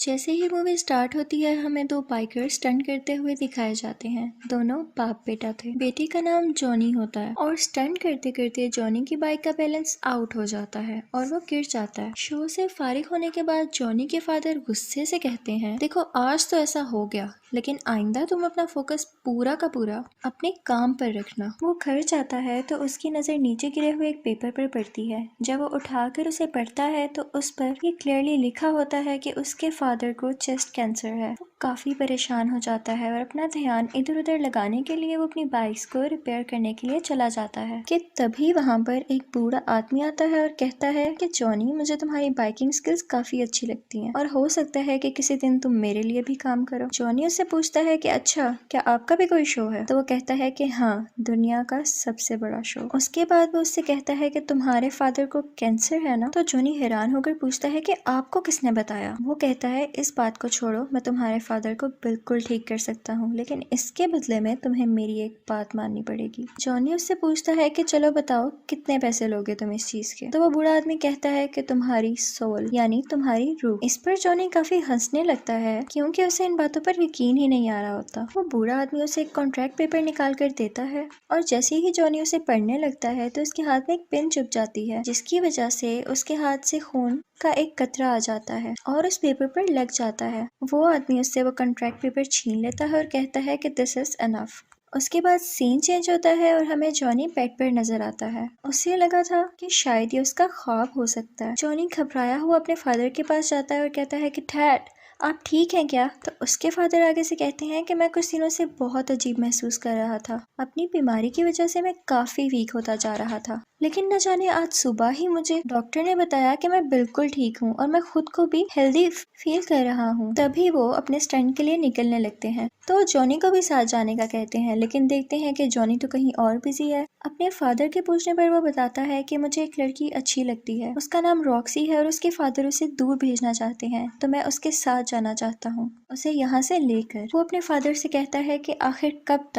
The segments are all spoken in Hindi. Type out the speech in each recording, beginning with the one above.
जैसे ही मूवी स्टार्ट होती है हमें दो बाइकर्स स्टंट करते हुए दिखाए जाते हैं। दोनों बाप बेटा थे। बेटी का नाम जॉनी होता है और स्टंट करते करते जॉनी की बाइक का बैलेंस आउट हो जाता है और वो गिर जाता है। शो से फारिग होने के बाद जॉनी के फादर गुस्से से कहते हैं, देखो आज तो ऐसा हो गया, लेकिन आइंदा तुम अपना फोकस पूरा का पूरा अपने काम पर रखना। वो घर जाता है तो उसकी नजर नीचे गिरे हुए एक पेपर पर पड़ती है। जब वो उठाकर उसे पढ़ता है तो उस पर ये क्लियरली लिखा होता है कि उसके फादर को चेस्ट कैंसर है। वो काफी परेशान हो जाता है और अपना ध्यान इधर उधर लगाने के लिए वो अपनी बाइक्स को रिपेयर करने के लिए चला जाता है कि तभी वहाँ पर एक बूढ़ा आदमी आता है और कहता है कि जॉनी, मुझे तुम्हारी बाइकिंग स्किल्स काफी अच्छी लगती हैं और हो सकता है कि किसी दिन तुम मेरे लिए भी काम करो। जॉनी उससे पूछता है कि अच्छा, क्या आपका भी कोई शो है? तो वो कहता है कि हाँ, दुनिया का सबसे बड़ा शो। उसके बाद वो उससे कहता है कि तुम्हारे फादर को कैंसर है ना? तो जॉनी हैरान होकर पूछता है कि आपको किसने बताया? वो कहता है, इस बात को छोड़ो, मैं तुम्हारे फादर को बिल्कुल ठीक कर सकता हूँ, लेकिन इसके बदले में तुम्हें मेरी एक बात माननी पड़ेगी। जॉनी उससे पूछता है कि चलो बताओ, कितने पैसे लोगे तुम इस चीज के? तो वो बूढ़ा आदमी कहता है कि तुम्हारी सोल, यानी तुम्हारी रूह। इस पर जॉनी काफी हंसने लगता है क्योंकि उसे इन बातों पर यकीन ही नहीं आ रहा होता। वो बूढ़ा आदमी उसे एक कॉन्ट्रैक्ट पेपर निकाल कर देता है और जैसे ही जॉनी उसे पढ़ने लगता है तो उसके हाथ में एक पिन चुभ जाती है, जिसकी वजह से उसके हाथ से खून का एक कतरा आ जाता है और उस पेपर पर लग जाता है। वो आदमी उससे वो कॉन्ट्रैक्ट पेपर छीन लेता है और कहता है कि दिस इज एनफ। उसके बाद सीन चेंज होता है और हमें जॉनी बेड पर नजर आता है। उसे लगा था कि शायद ये उसका ख्वाब हो सकता है। जॉनी घबराया हुआ अपने फादर के पास जाता है और कहता है कि डैड, आप ठीक हैं क्या? तो उसके फादर आगे से कहते हैं कि मैं कुछ दिनों से बहुत अजीब महसूस कर रहा था। अपनी बीमारी की वजह से मैं काफी वीक होता जा रहा था, लेकिन न जाने आज सुबह ही मुझे डॉक्टर ने बताया कि मैं बिल्कुल ठीक हूँ और मैं खुद को भी हेल्दी फील कर रहा हूँ। तभी वो अपने स्टंट के लिए निकलने लगते हैं तो जॉनी को भी साथ जाने का कहते हैं, लेकिन देखते हैं कि जॉनी तो कहीं और बिजी है। अपने फादर के पूछने पर वो बताता है कि मुझे एक लड़की अच्छी लगती है, उसका नाम रॉक्सी है और उसके फादर उसे दूर भेजना चाहते हैं, तो मैं उसके साथ जाना चाहता हूँ, उसे यहाँ से लेकर। वो अपने फादर से कहता है कि आखिर कब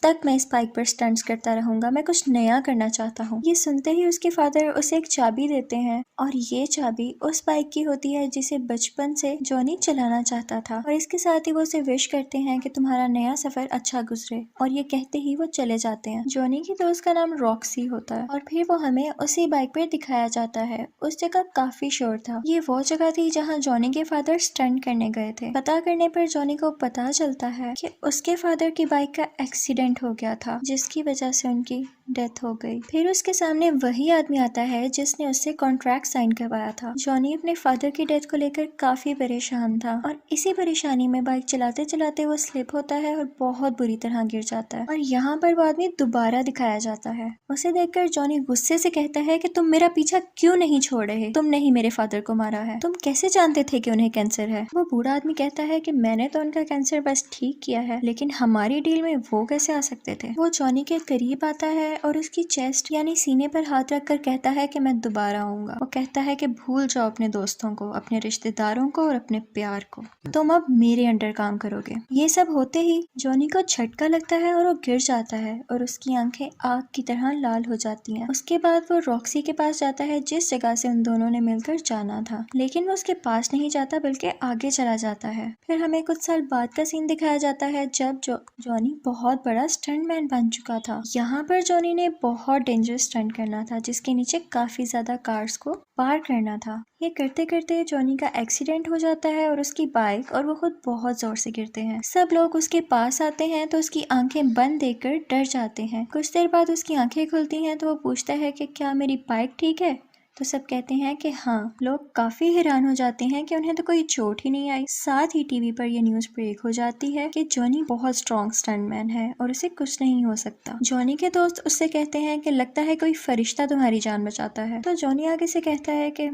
तक मैं इस बाइक पर स्टंट्स करता रहूंगा, मैं कुछ नया करना चाहता हूँ। ये सुनते ही उसके फादर उसे एक चाबी देते हैं और ये चाबी उस बाइक की होती है जिसे बचपन से जॉनी चलाना चाहता था, और इसके साथ ही वो उसे विश करते हैं कि तुम्हारा नया सफर अच्छा गुजरे, और ये कहते ही वो चले जाते हैं। जॉनी की दोस्त का नाम रॉक्सी होता है और फिर वो हमें उसी बाइक पर दिखाया जाता है। उस जगह काफी शोर था। ये वो जगह थी जहाँ जॉनी के फादर स्टंट करने गए थे। पता करने पर जॉनी को पता चलता है कि उसके फादर की बाइक का एक्सीडेंट हो गया था, जिसकी वजह से उनकी डेथ हो गई। फिर उसके सामने वही आदमी आता है जिसने उससे कॉन्ट्रैक्ट साइन करवाया था। जॉनी अपने फादर की डेथ को लेकर काफी परेशान था और इसी परेशानी में बाइक चलाते चलाते वो स्लिप होता है और बहुत बुरी तरह गिर जाता है, और यहाँ पर वो आदमी दोबारा दिखाया जाता है। उसे देखकर जॉनी गुस्से से कहता है कि तुम मेरा पीछा क्यों नहीं छोड़ रहे? तुमने ही मेरे फादर को मारा है, तुम कैसे जानते थे कि उन्हें कैंसर है? वो बूढ़ा आदमी कहता है कि मैंने तो उनका कैंसर बस ठीक किया है, लेकिन हमारी डील में वो कैसे आ सकते थे? वो जॉनी के करीब आता है और उसकी चेस्ट यानी सीने पर हाथ रखकर कहता है कि मैं दोबारा आऊंगा। वो कहता है कि भूल जाओ अपने दोस्तों को, अपने रिश्तेदारों को और अपने प्यार को, तुम अब मेरे अंडर काम करोगे। ये सब होते ही जॉनी को झटका लगता है और वो गिर जाता है और उसकी आंखें आग की तरह लाल हो जाती हैं। उसके बाद वो रॉक्सी के पास जाता है जिस जगह से उन दोनों ने मिलकर जाना था, लेकिन वो उसके पास नहीं जाता बल्कि आगे चला जाता है। फिर हमें कुछ साल बाद का सीन दिखाया जाता है जब जॉनी बहुत बड़ा स्टंटमैन बन चुका था। यहाँ पर जॉनी ने बहुत डेंजरस स्टंट करना था जिसके नीचे काफी ज्यादा कार्स को पार करना था। ये करते करते जॉनी का एक्सीडेंट हो जाता है और उसकी बाइक और वो खुद बहुत जोर से गिरते हैं। सब लोग उसके पास आते हैं तो उसकी आंखें बंद देखकर डर जाते हैं। कुछ देर बाद उसकी आंखें खुलती हैं तो वो पूछता है कि क्या मेरी बाइक ठीक है? तो सब कहते हैं कि हाँ। लोग काफी हैरान हो जाते हैं कि उन्हें तो कोई चोट ही नहीं आई। साथ ही टीवी पर यह न्यूज ब्रेक हो जाती है कि जॉनी बहुत स्ट्रॉन्ग स्टंटमैन है और उसे कुछ नहीं हो सकता। जॉनी के दोस्त उससे कहते हैं कि लगता है कोई फरिश्ता तुम्हारी जान बचाता है। तो जॉनी आगे से कहता है कि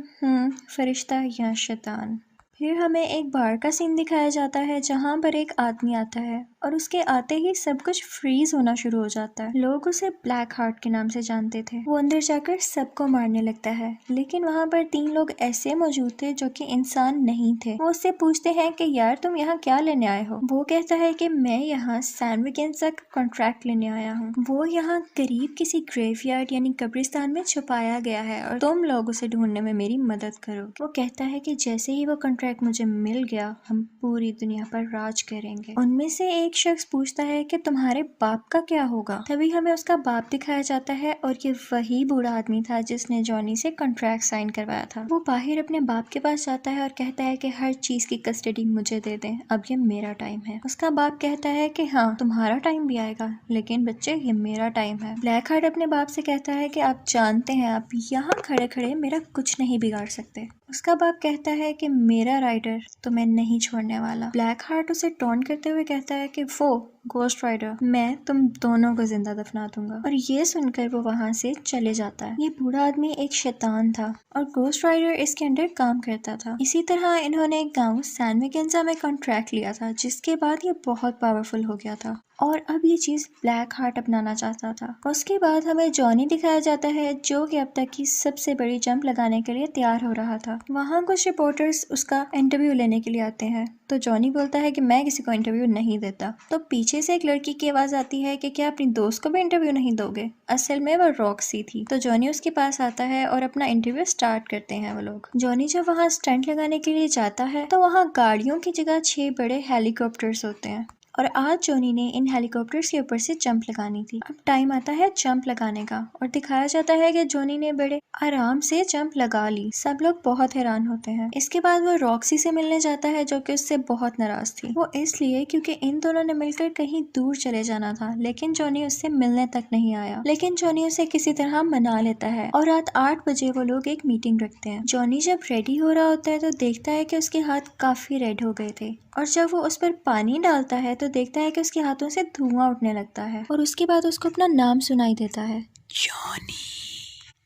फरिश्ता या शैतान। फिर हमें एक बार का सीन दिखाया जाता है जहाँ पर एक आदमी आता है और उसके आते ही सब कुछ फ्रीज होना शुरू हो जाता है। लोग उसे ब्लैक हार्ट के नाम से जानते थे। वो अंदर जाकर सबको मारने लगता है, लेकिन वहाँ पर 3 लोग ऐसे मौजूद थे जो कि इंसान नहीं थे। वो उससे पूछते हैं कि यार तुम यहाँ क्या लेने आए हो? वो कहता है कि मैं यहाँ सैंडविकेंस का कॉन्ट्रैक्ट लेने आया हूँ। वो यहाँ करीब किसी ग्रेवयार्ड यानी कब्रिस्तान में छुपाया गया है और तुम लोग उसे ढूंढने में मेरी मदद करो। वो कहता है कि जैसे ही वो कॉन्ट्रैक्ट कॉन्ट्रैक्ट मुझे मिल गया, हम पूरी दुनिया पर राज करेंगे। उनमें से एक शख्स पूछता है कि तुम्हारे बाप का क्या होगा। तभी हमें उसका बाप दिखाया जाता है और ये वही बूढ़ा आदमी था जिसने जॉनी से कॉन्ट्रैक्ट साइन करवाया था। वो बाहर अपने बाप के पास जाता है और कहता है कि हर चीज की कस्टडी मुझे दे दें, अब ये मेरा टाइम है। उसका बाप कहता है कि हाँ, तुम्हारा टाइम भी आएगा, लेकिन बच्चे ये मेरा टाइम है। ब्लैक हार्ट अपने बाप से कहता है कि आप जानते हैं आप यहाँ खड़े खड़े मेरा कुछ नहीं बिगाड़ सकते। उसका बाप कहता है कि मेरा राइडर तुम्हें नहीं छोड़ने वाला। ब्लैक हार्ट उसे टॉन्ट करते हुए कहता है कि वो गोस्ट राइडर, मैं तुम दोनों को जिंदा दफना दूंगा। और ये सुनकर वो वहाँ से चले जाता है। ये बूढ़ा आदमी एक शैतान था और गोस्ट राइडर इसके अंडर काम करता था। इसी तरह इन्होंने एक गांव सैन विकेंजा में कॉन्ट्रैक्ट लिया था, जिसके बाद ये बहुत पावरफुल हो गया था और अब ये चीज ब्लैक हार्ट अपनाना चाहता था। उसके बाद हमें जॉनी दिखाया जाता है, जो कि अब तक की सबसे बड़ी जंप लगाने के लिए तैयार हो रहा था। वहाँ कुछ रिपोर्टर्स उसका इंटरव्यू लेने के लिए आते हैं, तो जॉनी बोलता है कि मैं किसी को इंटरव्यू नहीं देता। तो पीछे से एक लड़की की आवाज आती है कि क्या अपनी दोस्त को भी इंटरव्यू नहीं दोगे। असल में वो रॉक्सी थी। तो जॉनी उसके पास आता है और अपना इंटरव्यू स्टार्ट करते हैं वो लोग। जॉनी जब वहाँ स्टंट लगाने के लिए जाता है तो वहाँ गाड़ियों की जगह 6 बड़े हेलीकॉप्टर्स होते हैं और आज जॉनी ने इन हेलीकॉप्टर्स के ऊपर से जंप लगानी थी। अब टाइम आता है जंप लगाने का और दिखाया जाता है कि जॉनी ने बड़े आराम से जंप लगा ली। सब लोग बहुत हैरान होते हैं। इसके बाद वो रॉक्सी से मिलने जाता है, जो कि उससे बहुत नाराज थी। वो इसलिए क्योंकि इन दोनों ने मिलकर कहीं दूर चले जाना था, लेकिन जॉनी उससे मिलने तक नहीं आया। लेकिन जॉनी उसे किसी तरह मना लेता है और रात 8 बजे वो लोग एक मीटिंग रखते हैं। जॉनी जब रेडी हो रहा होता है तो देखता है कि उसके हाथ काफी रेड हो गए थे और जब वो उस पर पानी डालता है तो देखता है कि उसके हाथों से धुआं उठने लगता है और उसके बाद उसको अपना नाम सुनाई देता है, जॉनी।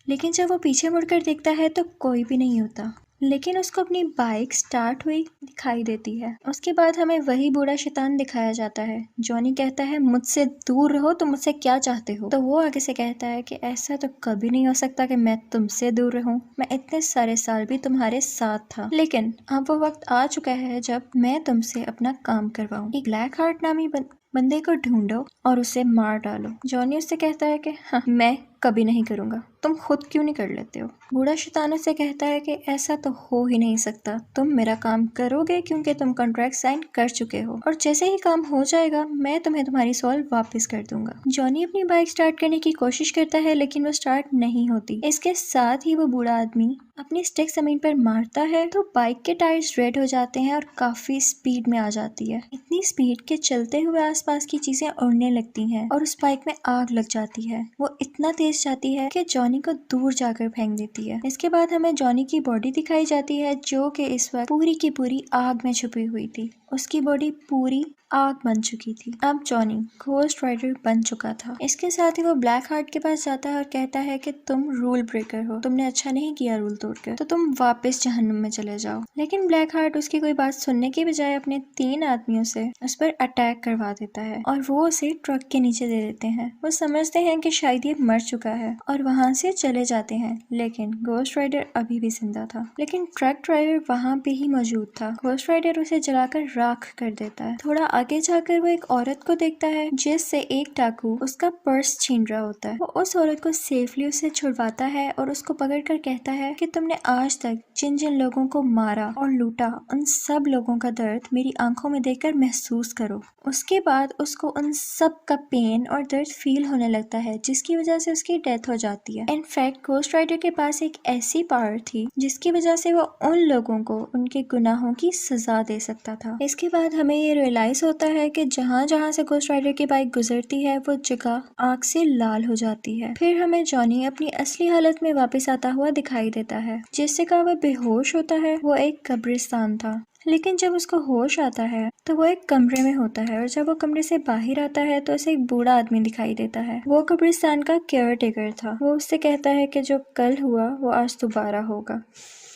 लेकिन जब वो पीछे मुड़कर देखता है तो कोई भी नहीं होता, लेकिन उसको अपनी बाइक स्टार्ट हुई दिखाई देती है। उसके बाद हमें वही बूढ़ा शैतान दिखाया जाता है। जॉनी कहता है मुझसे दूर रहो, तुम मुझसे क्या चाहते हो। तो वो आगे से कहता है कि ऐसा तो कभी नहीं हो सकता कि मैं तुमसे दूर रहूं, मैं इतने सारे साल भी तुम्हारे साथ था, लेकिन अब वो वक्त आ चुका है जब मैं तुमसे अपना काम करवाऊं। एक ब्लैक हार्ट नामी बंदे को ढूंढो और उसे मार डालो। जॉनी उससे कहता है कि हाँ, मैं कभी नहीं करूंगा, तुम खुद क्यों नहीं कर लेते हो। बूढ़ा शैतान से कहता है कि ऐसा तो हो ही नहीं सकता, तुम मेरा काम करोगे क्योंकि तुम कॉन्ट्रैक्ट साइन कर चुके हो और जैसे ही काम हो जाएगा मैं तुम्हें तुम्हारी सोल वापस कर दूंगा। जॉनी अपनी बाइक स्टार्ट करने की कोशिश करता है, लेकिन वो स्टार्ट नहीं होती। इसके साथ ही वो बूढ़ा आदमी अपनी स्टिक जमीन पर मारता है तो बाइक के टायर्स रेड हो जाते हैं और काफी स्पीड में आ जाती है। इतनी स्पीड के चलते हुए आसपास की चीजें उड़ने लगती हैं और उस बाइक में आग लग जाती है। वो इतना तेज जाती है कि जॉनी को दूर जाकर फेंक देती है। इसके बाद हमें जॉनी की बॉडी दिखाई जाती है, जो कि इस वक्त पूरी की पूरी आग में छुपी हुई थी। उसकी बॉडी पूरी आग बन चुकी थी। अब जॉनी घोस्ट राइडर बन चुका था। इसके साथ ही वो ब्लैक हार्ट के पास जाता है और कहता है कि तुम रूल ब्रेकर हो, तुमने अच्छा नहीं किया रूल तोड़कर, तो तुम वापस जहन्नुम में चले जाओ। लेकिन ब्लैक हार्ट उसकी कोई बात सुनने की बजाय अपने 3 आदमियों से उस पर अटैक करवा देता है और वो उसे ट्रक के नीचे दे देते हैं। वो समझते हैं कि शायद ये मर चुका है और वहाँ से चले जाते हैं, लेकिन घोस्ट राइडर अभी भी जिंदा था। लेकिन ट्रक ड्राइवर वहाँ पे ही मौजूद था। घोस्ट राइडर उसे जलाकर राख कर देता है। थोड़ा आगे जाकर वो एक औरत को देखता है जिससे एक डाकू उसका पर्स छीन रहा होता है। वो उस औरत को सेफली उससे छुड़वाता है और उसको पकड़कर कहता है कि तुमने आज तक जिन जिन लोगों को मारा और लूटा, उन सब लोगों का दर्द मेरी आंखों में देखकर महसूस करो। उसके बाद उसको उन सब का पेन और दर्द फील होने लगता है, जिसकी वजह से उसकी डेथ हो जाती है। इनफैक्ट घोस्ट राइडर के पास एक ऐसी पावर थी जिसकी वजह से वो उन लोगों को उनके गुनाहों की सजा दे सकता था। इसके बाद हमें ये रियलाइज होता है कि जहाँ जहाँ से घोस्ट राइडर की बाइक गुजरती है वो जगह आग से लाल हो जाती है। फिर हमें जॉनी अपनी असली हालत में वापस आता हुआ दिखाई देता है। जिस जगह वो बेहोश होता है वो एक कब्रिस्तान था, लेकिन जब उसको होश आता है तो वो एक कमरे में होता है और जब वो कमरे से बाहर आता है तो उसे एक बूढ़ा आदमी दिखाई देता है। वो कब्रिस्तान का केयर टेकर था। वो उससे कहता है कि जो कल हुआ वो आज दोबारा होगा।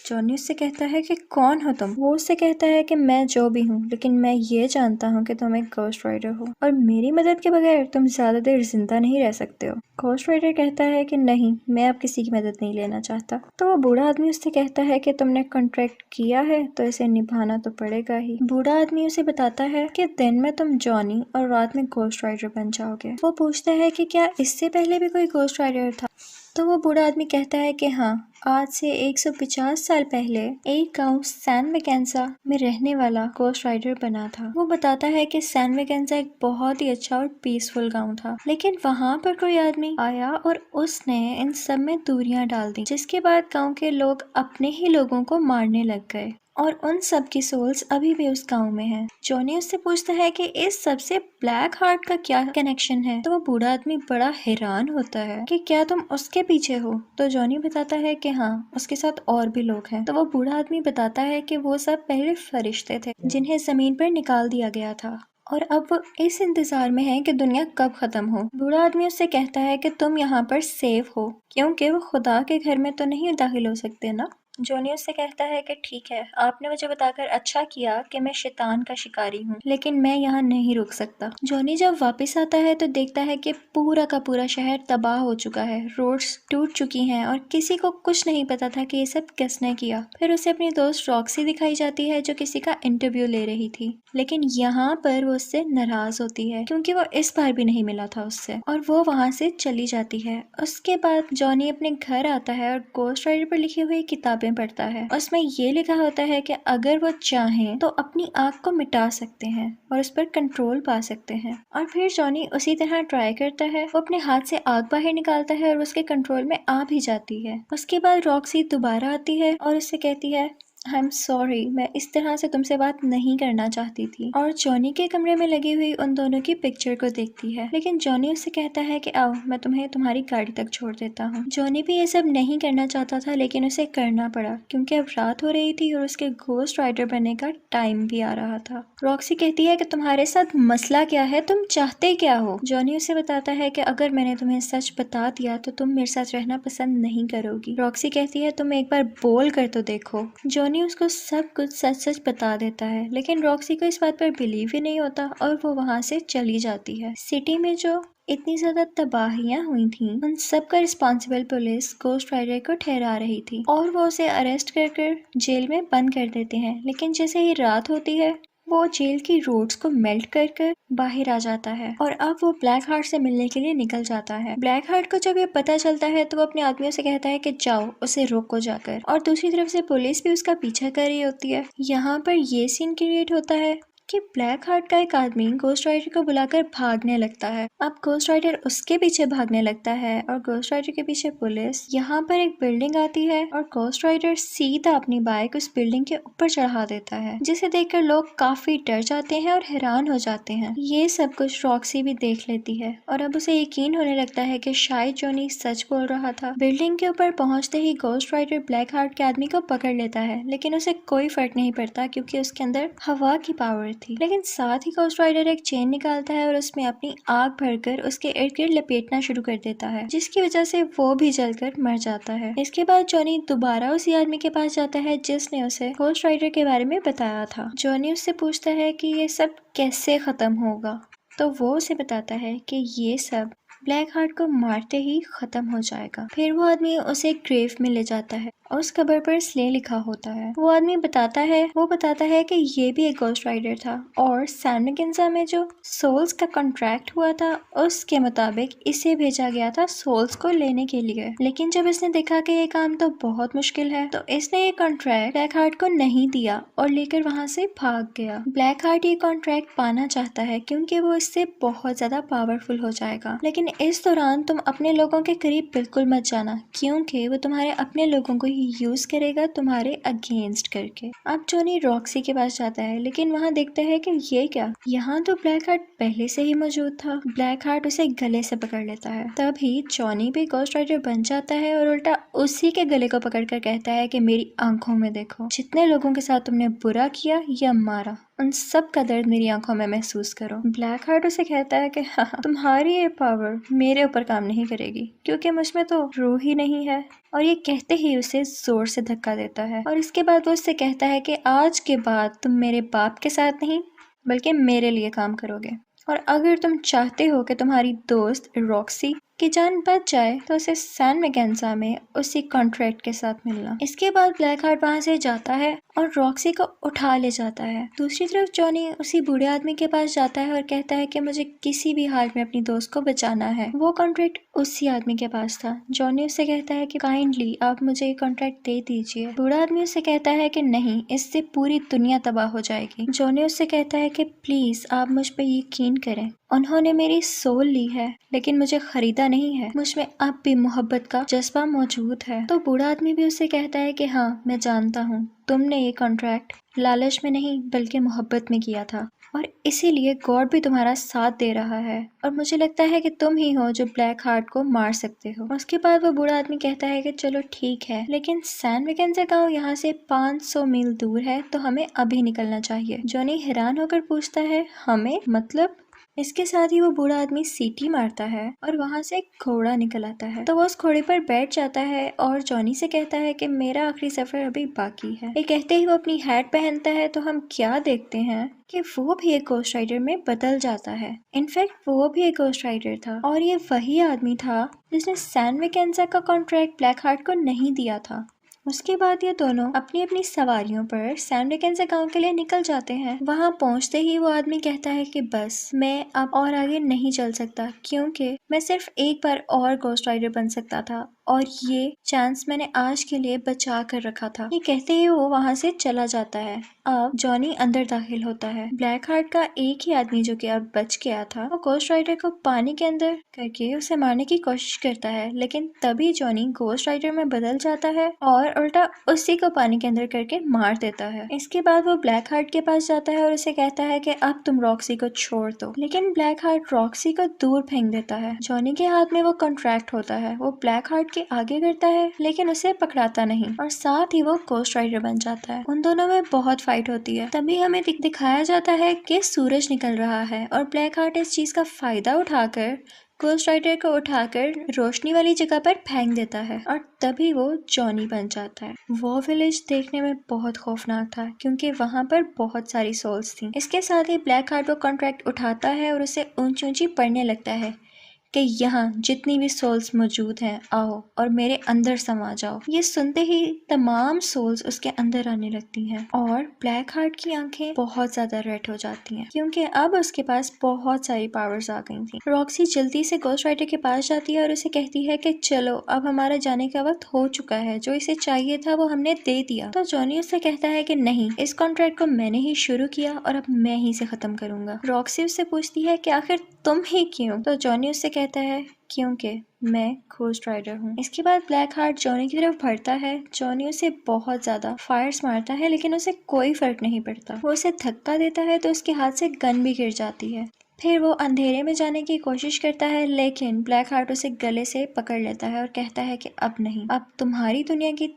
जॉनी उससे कहता है कि कौन हो तुम। वो उससे कहता है कि मैं जो भी हूँ, लेकिन मैं ये जानता हूँ कि तुम एक घोस्ट राइडर हो और मेरी मदद के बगैर तुम ज्यादा देर जिंदा नहीं रह सकते हो। घोस्ट राइडर कहता है कि नहीं, मैं अब किसी की मदद नहीं लेना चाहता। तो वो बूढ़ा आदमी उससे कहता है कि तुमने कॉन्ट्रैक्ट किया है तो इसे निभाना तो पड़ेगा ही। बूढ़ा आदमी उसे बताता है कि दिन में तुम जॉनी और रात में घोस्ट राइडर बन जाओगे। वो पूछता है कि क्या इससे पहले भी कोई घोस्ट राइडर था। तो वो बूढ़ा आदमी कहता है कि हाँ, आज से 150 साल पहले एक गांव सैन मैकेंजा में रहने वाला घोस्ट राइडर बना था। वो बताता है कि सैन मैकेंजा एक बहुत ही अच्छा और पीसफुल गांव था, लेकिन वहाँ पर कोई आदमी आया और उसने इन सब में दूरियां डाल दी, जिसके बाद गांव के लोग अपने ही लोगों को मारने लग गए और उन सब की सोल्स अभी भी उस गांव में हैं। जॉनी उससे पूछता है कि इस सब से ब्लैक हार्ट का क्या कनेक्शन है। तो वो बूढ़ा आदमी बड़ा हैरान होता है कि क्या तुम उसके पीछे हो। तो जॉनी बताता है कि हाँ, उसके साथ और भी लोग हैं। तो वो बूढ़ा आदमी बताता है कि वो सब पहले फरिश्ते थे जिन्हें जमीन पर निकाल दिया गया था और अब वो इस इंतजार में है कि दुनिया कब खत्म हो। बूढ़ा आदमी उससे कहता है कि तुम यहाँ पर सेफ हो क्योंकि वो खुदा के घर में तो नहीं दाखिल हो सकते ना। जॉनी उससे कहता है कि ठीक है, आपने मुझे बताकर अच्छा किया कि मैं शैतान का शिकारी हूँ, लेकिन मैं यहाँ नहीं रुक सकता। जॉनी जब वापस आता है तो देखता है कि पूरा का पूरा शहर तबाह हो चुका है, रोड्स टूट चुकी हैं और किसी को कुछ नहीं पता था कि ये सब किसने किया। फिर उसे अपनी दोस्त रॉक्सी दिखाई जाती है जो किसी का इंटरव्यू ले रही थी, लेकिन यहाँ पर वो उससे नाराज होती है क्योंकि वो इस बार भी नहीं मिला था उससे और वो वहाँ से चली जाती है। उसके बाद जॉनी अपने घर आता है और घोस्ट राइडर पर लिखी हुई किताबें पढ़ता है। उसमें ये लिखा होता है कि अगर वो चाहें तो अपनी आग को मिटा सकते हैं और उस पर कंट्रोल पा सकते हैं। और फिर जॉनी उसी तरह ट्राई करता है। वो अपने हाथ से आग बाहर निकालता है और उसके कंट्रोल में आ भी जाती है। उसके बाद रॉक्सी दोबारा आती है और उससे कहती है, आई एम सॉरी, मैं इस तरह से तुमसे बात नहीं करना चाहती थी। और जॉनी के कमरे में लगी हुई उन दोनों की पिक्चर को देखती है, लेकिन जॉनी उससे कहता है कि आओ, मैं तुम्हें तुम्हारी गाड़ी तक छोड़ देता हूँ। जॉनी भी ये सब नहीं करना चाहता था, लेकिन उसे करना पड़ा क्योंकि अब रात हो रही थी और उसके घोस्ट राइडर बनने का टाइम भी आ रहा था। रॉक्सी कहती है कि तुम्हारे साथ मसला क्या है, तुम चाहते क्या हो। जॉनी उसे बताता है कि अगर मैंने तुम्हें सच बता दिया तो तुम मेरे साथ रहना पसंद नहीं करोगी। रॉक्सी कहती है, तुम एक बार बोल कर तो देखो। जॉनी उसको सब कुछ सच सच बता देता है, लेकिन रॉक्सी को इस बात पर बिलीव ही नहीं होता और वो वहाँ से चली जाती है। सिटी में जो इतनी ज्यादा तबाहियां हुई थी, उन सब का रिस्पॉन्सिबल पुलिस घोस्ट राइडर को ठहरा रही थी और वो उसे अरेस्ट कर जेल में बंद कर देते हैं। लेकिन जैसे ही रात होती है, वो जेल की रोड्स को मेल्ट कर बाहर आ जाता है और अब वो ब्लैक हार्ट से मिलने के लिए निकल जाता है। ब्लैक हार्ट को जब ये पता चलता है तो वो अपने आदमियों से कहता है कि जाओ, उसे रोको जाकर। और दूसरी तरफ से पुलिस भी उसका पीछा कर रही होती है। यहाँ पर ये सीन क्रिएट होता है कि ब्लैक हार्ट का एक आदमी घोस्ट राइडर को बुलाकर भागने लगता है। अब घोस्ट राइडर उसके पीछे भागने लगता है और घोस्ट राइडर के पीछे पुलिस। यहाँ पर एक बिल्डिंग आती है और घोस्ट राइडर सीधा अपनी बाइक उस बिल्डिंग के ऊपर चढ़ा देता है, जिसे देखकर लोग काफी डर जाते हैं और हैरान हो जाते हैं। ये सब कुछ रॉक्सी भी देख लेती है और अब उसे यकीन होने लगता है कि शायद जॉनी सच बोल रहा था। बिल्डिंग के ऊपर पहुंचते ही घोस्ट राइडर ब्लैक हार्ट के आदमी को पकड़ लेता है, लेकिन उसे कोई फर्क नहीं पड़ता क्योंकि उसके अंदर हवा की पावर थी। लेकिन साथ ही घोस्ट राइडर एक चेन निकालता है और उसमें अपनी आग भरकर उसके इर्द गिर्द लपेटना शुरू कर देता है, जिसकी वजह से वो भी जलकर मर जाता है। इसके बाद जॉनी दोबारा उसी आदमी के पास जाता है जिसने उसे घोस्ट राइडर के बारे में बताया था। जॉनी उससे पूछता है कि ये सब कैसे खत्म होगा, तो वो उसे बताता है कि ये सब ब्लैक हार्ट को मारते ही खत्म हो जाएगा। फिर वो आदमी उसे एक ग्रेव में ले जाता है और उस कबर पर स्ले लिखा होता है। वो आदमी बताता है कि ये भी एक घोस्ट राइडर था और सैन मैकेंजा में जो सोल्स का कॉन्ट्रैक्ट हुआ था उसके मुताबिक इसे भेजा गया था सोल्स को लेने के लिए। लेकिन जब इसने देखा कि ये काम तो बहुत मुश्किल है, तो इसने ये कॉन्ट्रैक्ट ब्लैक हार्ट को नहीं दिया और लेकर वहाँ से भाग गया। ब्लैक हार्ट ये कॉन्ट्रैक्ट पाना चाहता है क्योंकि वो इससे बहुत ज्यादा पावरफुल हो जाएगा। लेकिन इस दौरान तुम अपने लोगों के करीब बिल्कुल मत जाना क्योंकि वो तुम्हारे अपने लोगों को ही यूज करेगा तुम्हारे अगेंस्ट करके। अब जॉनी रॉक्सी के पास जाता है, लेकिन वहाँ देखता है कि ये क्या, यहाँ तो ब्लैक हार्ट पहले से ही मौजूद था। ब्लैक हार्ट उसे गले से पकड़ लेता है। तभी जॉनी भी घोस्ट राइडर बन जाता है और उल्टा उसी के गले को पकड़कर कहता है कि मेरी आंखों में देखो, जितने लोगों के साथ तुमने बुरा किया या मारा, उन सब का दर्द मेरी आंखों में महसूस करो। ब्लैक हार्ट उसे कहता है कि हाँ, तुम्हारी ये पावर मेरे ऊपर काम नहीं करेगी क्योंकि मुझमें तो रूह ही नहीं है। और ये कहते ही उसे जोर से धक्का देता है और इसके बाद वो उससे कहता है कि आज के बाद तुम मेरे बाप के साथ नहीं बल्कि मेरे लिए काम करोगे। और अगर तुम चाहते हो कि तुम्हारी दोस्त रॉक्सी कि जान बच जाए तो उसे सैन मैकेन्जा में उसी कॉन्ट्रैक्ट के साथ मिलना। इसके बाद ब्लैक हार्ट वहाँ से जाता है और रॉक्सी को उठा ले जाता है। दूसरी तरफ जॉनी उसी बूढ़े आदमी के पास जाता है और कहता है कि मुझे किसी भी हाल में अपनी दोस्त को बचाना है। वो कॉन्ट्रैक्ट उसी आदमी के पास था। जॉनी उससे कहता है कि काइंडली आप मुझे ये कॉन्ट्रैक्ट दे दीजिए। बूढ़ा आदमी उससे कहता है कि नहीं, इससे पूरी दुनिया तबाह हो जाएगी। जॉनी उससे कहता है कि प्लीज आप मुझ पे यकीन करें, उन्होंने मेरी सोल ली है लेकिन मुझे खरीदा नहीं है। मुझ में अब भी मोहब्बत का जज्बा मौजूद है। तो बूढ़ा आदमी भी उससे कहता है कि हाँ, मैं जानता हूँ तुमने ये कॉन्ट्रैक्ट लालच में नहीं बल्कि मोहब्बत में किया था और इसीलिए गॉड भी तुम्हारा साथ दे रहा है और मुझे लगता है कि तुम ही हो जो ब्लैक हार्ट को मार सकते हो। उसके बाद वो बूढ़ा आदमी कहता है कि चलो ठीक है, लेकिन सैन मैकेन्जा गांव यहाँ से 500 मील दूर है तो हमें अभी निकलना चाहिए। जॉनी हैरान होकर पूछता है हमें मतलब? इसके साथ ही वो बूढ़ा आदमी सीटी मारता है और वहाँ से एक घोड़ा निकल आता है। तो वो उस घोड़े पर बैठ जाता है और जॉनी से कहता है कि मेरा आखिरी सफर अभी बाकी है। ये कहते ही वो अपनी हैट पहनता है तो हम क्या देखते हैं कि वो भी एक घोस्ट राइडर में बदल जाता है। इनफैक्ट वो भी एक घोस्ट राइडर था और ये वही आदमी था जिसने सैन मैकेन्जा का कॉन्ट्रैक्ट ब्लैक हार्ट को नहीं दिया था। उसके बाद ये दोनों अपनी अपनी सवारियों पर सैन मैकेन्जा गांव के लिए निकल जाते हैं। वहां पहुंचते ही वो आदमी कहता है कि बस मैं अब और आगे नहीं चल सकता क्योंकि मैं सिर्फ एक बार और घोस्ट राइडर बन सकता था और ये चांस मैंने आज के लिए बचा कर रखा था। ये कहते ही वो वहां से चला जाता है। अब जॉनी अंदर दाखिल होता है। ब्लैक हार्ट का एक ही आदमी जो कि अब बच गया था, वो घोस्ट राइडर को पानी के अंदर करके उसे मारने की कोशिश करता है, लेकिन तभी जॉनी घोस्ट राइडर में बदल जाता है और उल्टा उसी को पानी के अंदर करके मार देता है। इसके बाद वो ब्लैक हार्ट के पास जाता है और उसे कहता है कि अब तुम रॉक्सी को छोड़ दो, लेकिन ब्लैक हार्ट रॉक्सी को दूर फेंक देता है। जॉनी के हाथ में वो कॉन्ट्रैक्ट होता है। वो ब्लैक हार्ट के आगे करता है लेकिन उसे पकड़ाता नहीं और साथ ही वो घोस्ट राइडर बन जाता है। उन दोनों में बहुत फाइट होती है। तभी हमें दिखाया जाता है कि सूरज निकल रहा है और ब्लैक हार्ट इस चीज का फायदा उठाकर घोस्ट राइडर को उठाकर रोशनी वाली जगह पर फेंक देता है और तभी वो जॉनी बन जाता है। वो विलेज देखने में बहुत खौफनाक था क्योंकि वहाँ पर बहुत सारी सोल्स थी। इसके साथ ही ब्लैक हार्ट वो कॉन्ट्रैक्ट उठाता है और उसे ऊंची ऊंची पड़ने लगता है कि यहाँ जितनी भी सोल्स मौजूद हैं आओ और मेरे अंदर समा जाओ। ये सुनते ही तमाम सोल्स उसके अंदर आने लगती हैं और ब्लैक हार्ट की आंखें बहुत ज्यादा रेड हो जाती हैं क्योंकि अब उसके पास बहुत सारी पावर्स आ गई थी। रॉक्सी जल्दी से घोस्ट राइडर के पास जाती है और उसे कहती है कि चलो अब हमारा जाने का वक्त हो चुका है, जो इसे चाहिए था वो हमने दे दिया। तो जॉनी उससे कहता है कि नहीं, इस कॉन्ट्रैक्ट को मैंने ही शुरू किया और अब मैं ही इसे खत्म करूंगा। रॉक्सी उससे पूछती है कि आखिर तुम ही क्यों? तो जॉनी उससे कहता है क्योंकि मैं घोस्ट राइडर हूँ। इसके बाद ब्लैक हार्ट जॉनी की तरफ बढ़ता है। जॉनी उसे बहुत ज्यादा फायर्स मारता है लेकिन उसे कोई फर्क नहीं पड़ता। वो उसे धक्का देता है तो उसके हाथ से गन भी गिर जाती है। फिर वो अंधेरे में जाने की कोशिश करता है लेकिन ब्लैक हार्ट उसे गले से पकड़ लेता है और कहता है कि अब नहीं, अब तुम्हारी दुनिया की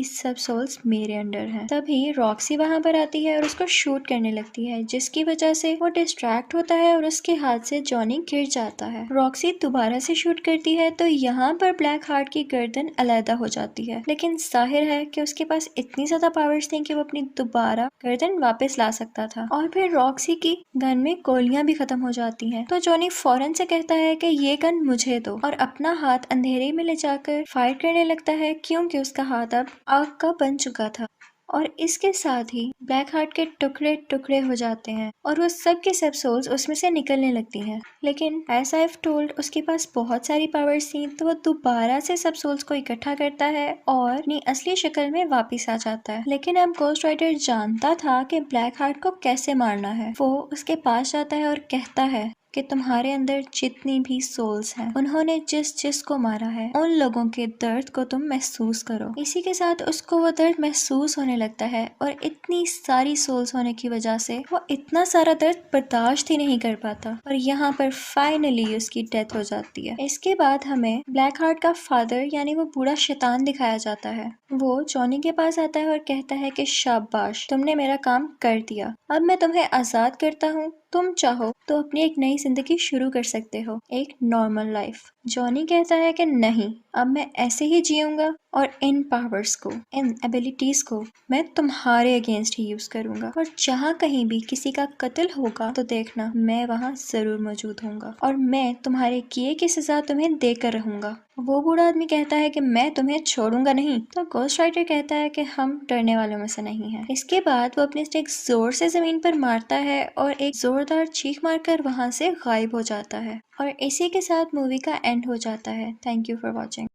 सब सोल्स मेरे अंडर हैं। तभी रॉक्सी वहां पर आती है और उसको शूट करने लगती है जिसकी वजह से वो डिस्ट्रैक्ट होता है और उसके हाथ से जॉनी गिर जाता है। रॉक्सी दोबारा से शूट करती है तो यहाँ पर ब्लैक हार्ट की गर्दन अलहदा हो जाती है, लेकिन जाहिर है कि उसके पास इतनी ज्यादा पावर्स थी कि वो अपनी दोबारा गर्दन वापस ला सकता था। और फिर रॉक्सी की गन में गोलियां भी खत्म हो जाती हैं। तो जॉनी फौरन से कहता है कि ये गन मुझे दो और अपना हाथ अंधेरे में ले जाकर फायर करने लगता है क्योंकि उसका हाथ अब आग का बन चुका था। और इसके साथ ही ब्लैक हार्ट के टुकड़े टुकड़े हो जाते हैं और वो सब के सब सोल्स उसमें से निकलने लगती हैं। लेकिन एज आई टोल्ड उसके पास बहुत सारी पावर्स थी तो वो दोबारा से सब सोल्स को इकट्ठा करता है और अपनी असली शक्ल में वापस आ जाता है। लेकिन अब घोस्ट राइडर जानता था कि ब्लैक हार्ट को कैसे मारना है। वो उसके पास जाता है और कहता है कि तुम्हारे अंदर जितनी भी सोल्स हैं उन्होंने जिस जिस को मारा है उन लोगों के दर्द को तुम महसूस करो। इसी के साथ उसको वो दर्द महसूस होने लगता है और इतनी सारी सोल्स होने की वजह से वो इतना सारा दर्द बर्दाश्त ही नहीं कर पाता और यहाँ पर फाइनली उसकी डेथ हो जाती है। इसके बाद हमें ब्लैक हार्ट का फादर यानी वो बूढ़ा शैतान दिखाया जाता है। वो जॉनी के पास आता है और कहता है कि शाबाश, तुमने मेरा काम कर दिया, अब मैं तुम्हें आजाद करता हूँ, तुम चाहो तो अपनी एक नई जिंदगी शुरू कर सकते हो, एक नॉर्मल लाइफ। जॉनी कहता है कि नहीं, अब मैं ऐसे ही जीऊंगा और इन पावर्स को, इन एबिलिटीज को मैं तुम्हारे अगेंस्ट ही यूज करूंगा। और जहाँ कहीं भी किसी का कत्ल होगा तो देखना मैं वहाँ जरूर मौजूद होऊंगा और मैं तुम्हारे किए की सजा तुम्हें देकर रहूंगा। वो बूढ़ा आदमी कहता है कि मैं तुम्हें छोड़ूंगा नहीं, तो गोस्ट राइडर कहता है कि हम डरने वालों में से नहीं हैं। इसके बाद वो अपने स्टिक जोर से जमीन पर मारता है और एक जोरदार चीख मारकर वहां से गायब हो जाता है। और इसी के साथ मूवी का एंड हो जाता है। Thank you for watching.